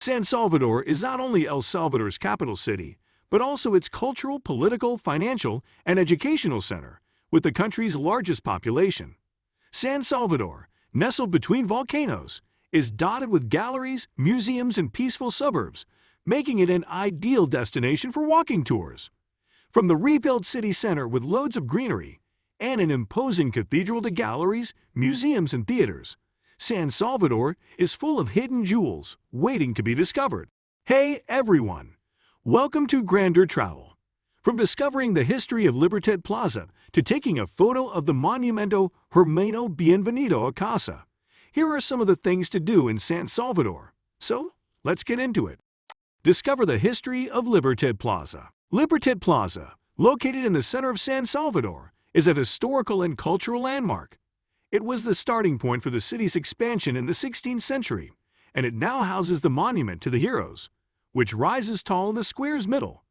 San Salvador is not only El Salvador's capital city, but also its cultural, political, financial, and educational center, with the country's largest population. San Salvador, nestled between volcanoes, is dotted with galleries, museums, and peaceful suburbs, making it an ideal destination for walking tours. From the rebuilt city center with loads of greenery and an imposing cathedral to galleries, museums, and theaters, San Salvador is full of hidden jewels waiting to be discovered. Hey everyone! Welcome to Grander Travel. From discovering the history of Libertad Plaza to taking a photo of the Monumento Hermano Bienvenido a Casa, here are some of the things to do in San Salvador. So, let's get into it. Discover the history of Libertad Plaza. Libertad Plaza, located in the center of San Salvador, is a historical and cultural landmark. It was the starting point for the city's expansion in the 16th century, and it now houses the monument to the heroes, which rises tall in the square's middle.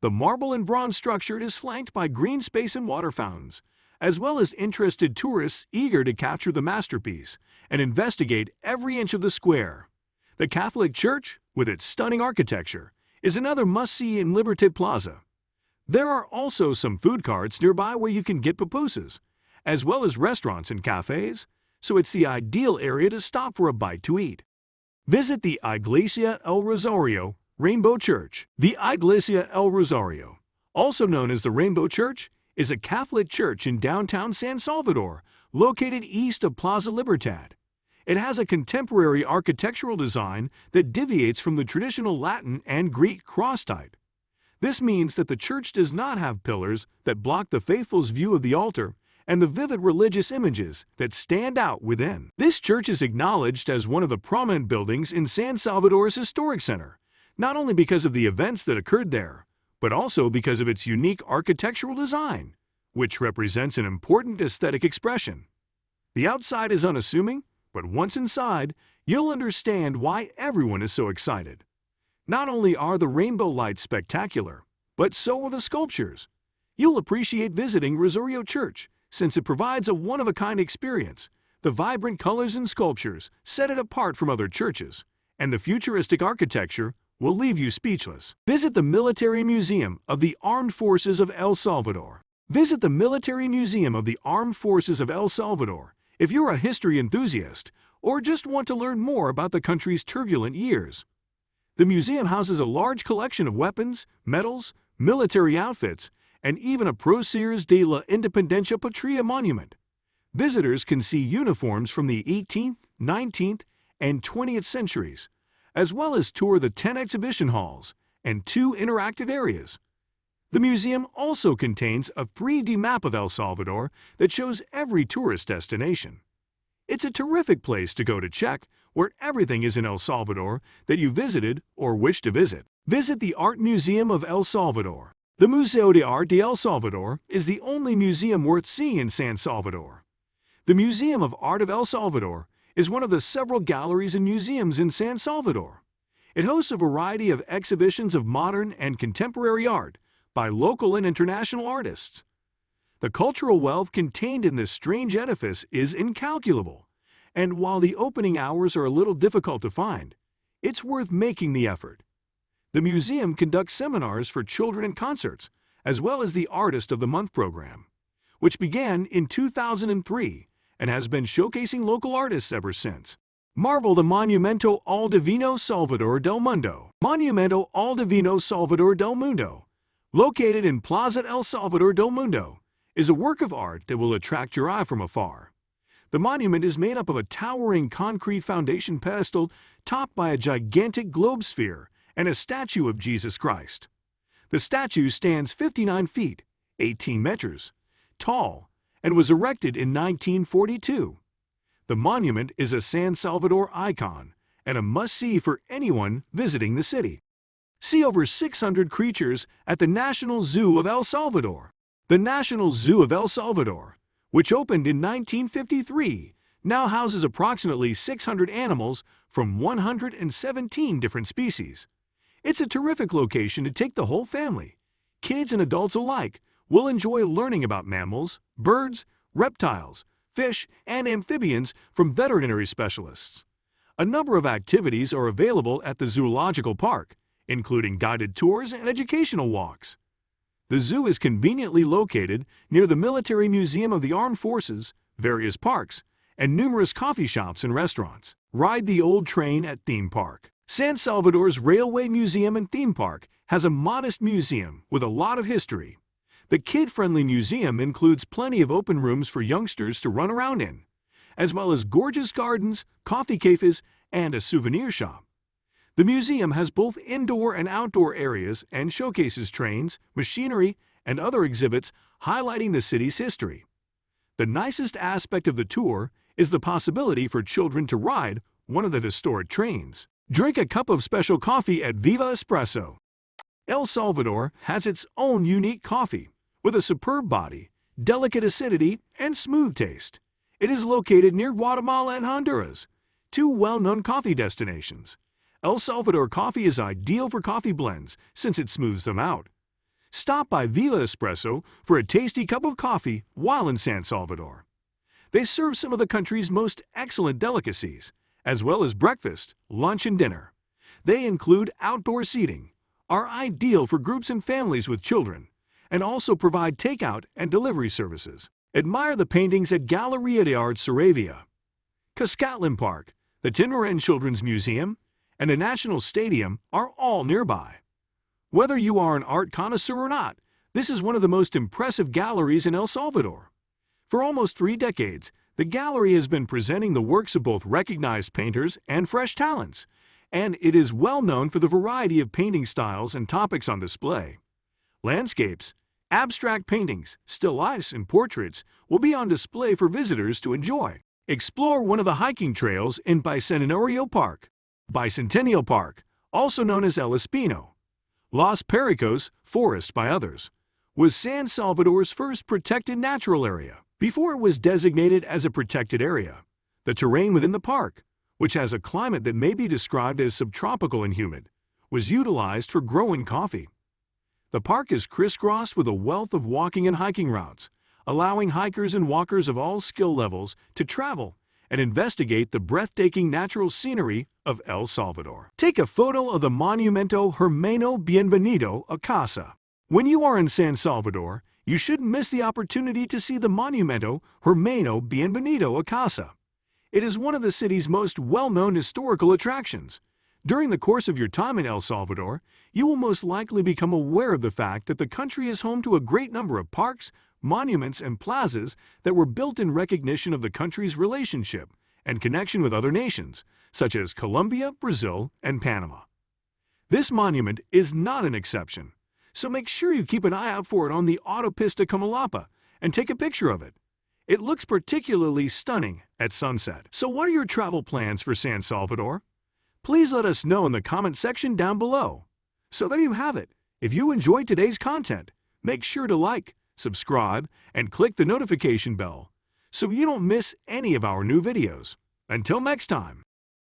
The marble and bronze structure is flanked by green space and water fountains, as well as interested tourists eager to capture the masterpiece and investigate every inch of the square. The Catholic Church, with its stunning architecture, is another must-see in Libertad Plaza. There are also some food carts nearby where you can get pupusas, as well as restaurants and cafes, so it's the ideal area to stop for a bite to eat. Visit the Iglesia El Rosario Rainbow Church. The Iglesia El Rosario, also known as the Rainbow Church, is a Catholic church in downtown San Salvador, located east of Plaza Libertad. It has a contemporary architectural design that deviates from the traditional Latin and Greek cross type. This means that the church does not have pillars that block the faithful's view of the altar and the vivid religious images that stand out within. This church is acknowledged as one of the prominent buildings in San Salvador's historic center, not only because of the events that occurred there, but also because of its unique architectural design, which represents an important aesthetic expression. The outside is unassuming, but once inside, you'll understand why everyone is so excited. Not only are the rainbow lights spectacular, but so are the sculptures. You'll appreciate visiting Rosario Church, since it provides a one-of-a-kind experience. The vibrant colors and sculptures set it apart from other churches, and the futuristic architecture will leave you speechless. Visit the Military Museum of the Armed Forces of El Salvador. Visit the Military Museum of the Armed Forces of El Salvador if you're a history enthusiast or just want to learn more about the country's turbulent years. The museum houses a large collection of weapons, medals, military outfits, and even a Próceres de la Independencia Patria monument. Visitors can see uniforms from the 18th, 19th, and 20th centuries, as well as tour the 10 exhibition halls and 2 interactive areas. The museum also contains a 3D map of El Salvador that shows every tourist destination. It's a terrific place to go to check where everything is in El Salvador that you visited or wish to visit. Visit the Art Museum of El Salvador. The Museo de Arte de El Salvador is the only museum worth seeing in San Salvador. The Museum of Art of El Salvador is one of the several galleries and museums in San Salvador. It hosts a variety of exhibitions of modern and contemporary art by local and international artists. The cultural wealth contained in this strange edifice is incalculable, and while the opening hours are a little difficult to find, it's worth making the effort. The museum conducts seminars for children and concerts, as well as the Artist of the Month program, which began in 2003 and has been showcasing local artists ever since. Marvel the Monumento al Divino Salvador del Mundo. Monumento al Divino Salvador del Mundo, located in Plaza El Salvador del Mundo, is a work of art that will attract your eye from afar. The monument is made up of a towering concrete foundation pedestal topped by a gigantic globe sphere and a statue of Jesus Christ. The statue stands 59 feet, 18 meters, tall, and was erected in 1942. The monument is a San Salvador icon and a must-see for anyone visiting the city. See over 600 creatures at the National Zoo of El Salvador. The National Zoo of El Salvador, which opened in 1953, now houses approximately 600 animals from 117 different species. It's a terrific location to take the whole family. Kids and adults alike will enjoy learning about mammals, birds, reptiles, fish, and amphibians from veterinary specialists. A number of activities are available at the zoological park, including guided tours and educational walks. The zoo is conveniently located near the Military Museum of the Armed Forces, various parks, and numerous coffee shops and restaurants. Ride the old train at Theme Park. San Salvador's Railway Museum and Theme Park has a modest museum with a lot of history. The kid-friendly museum includes plenty of open rooms for youngsters to run around in, as well as gorgeous gardens, coffee cafes, and a souvenir shop. The museum has both indoor and outdoor areas and showcases trains, machinery, and other exhibits highlighting the city's history. The nicest aspect of the tour is the possibility for children to ride one of the historic trains. Drink a cup of special coffee at Viva Espresso. El Salvador has its own unique coffee, with a superb body, delicate acidity, and smooth taste. It is located near Guatemala and Honduras, two well-known coffee destinations. El Salvador coffee is ideal for coffee blends since it smooths them out. Stop by Viva Espresso for a tasty cup of coffee while in San Salvador. They serve some of the country's most excellent delicacies, as well as breakfast, lunch, and dinner. They include outdoor seating, are ideal for groups and families with children, and also provide takeout and delivery services. Admire the paintings at Galeria de Arte Saravia. Cascatlin Park, the Tinmarin Children's Museum, and a national stadium are all nearby. Whether you are an art connoisseur or not, this is one of the most impressive galleries in El Salvador. For almost 3 decades, the gallery has been presenting the works of both recognized painters and fresh talents, and it is well known for the variety of painting styles and topics on display. Landscapes, abstract paintings, still lifes, and portraits will be on display for visitors to enjoy. Explore one of the hiking trails in Bicentenario Park. Bicentennial Park, also known as El Espino, Los Pericos Forest by others, was San Salvador's first protected natural area. Before it was designated as a protected area, the terrain within the park, which has a climate that may be described as subtropical and humid, was utilized for growing coffee. The park is crisscrossed with a wealth of walking and hiking routes, allowing hikers and walkers of all skill levels to travel and investigate the breathtaking natural scenery of El Salvador. Take a photo of the Monumento Hermano Bienvenido a Casa. When you are in San Salvador, you shouldn't miss the opportunity to see the Monumento Hermano Bienvenido a Casa. It is one of the city's most well-known historical attractions. During the course of your time in El Salvador, you will most likely become aware of the fact that the country is home to a great number of parks, monuments, and plazas that were built in recognition of the country's relationship and connection with other nations, such as Colombia, Brazil, and Panama. This monument is not an exception, so make sure you keep an eye out for it on the Autopista Comalapa and take a picture of it. It looks particularly stunning at sunset. So what are your travel plans for San Salvador? Please let us know in the comment section down below. So there you have it. If you enjoyed today's content, make sure to like, subscribe, and click the notification bell so you don't miss any of our new videos. Until next time.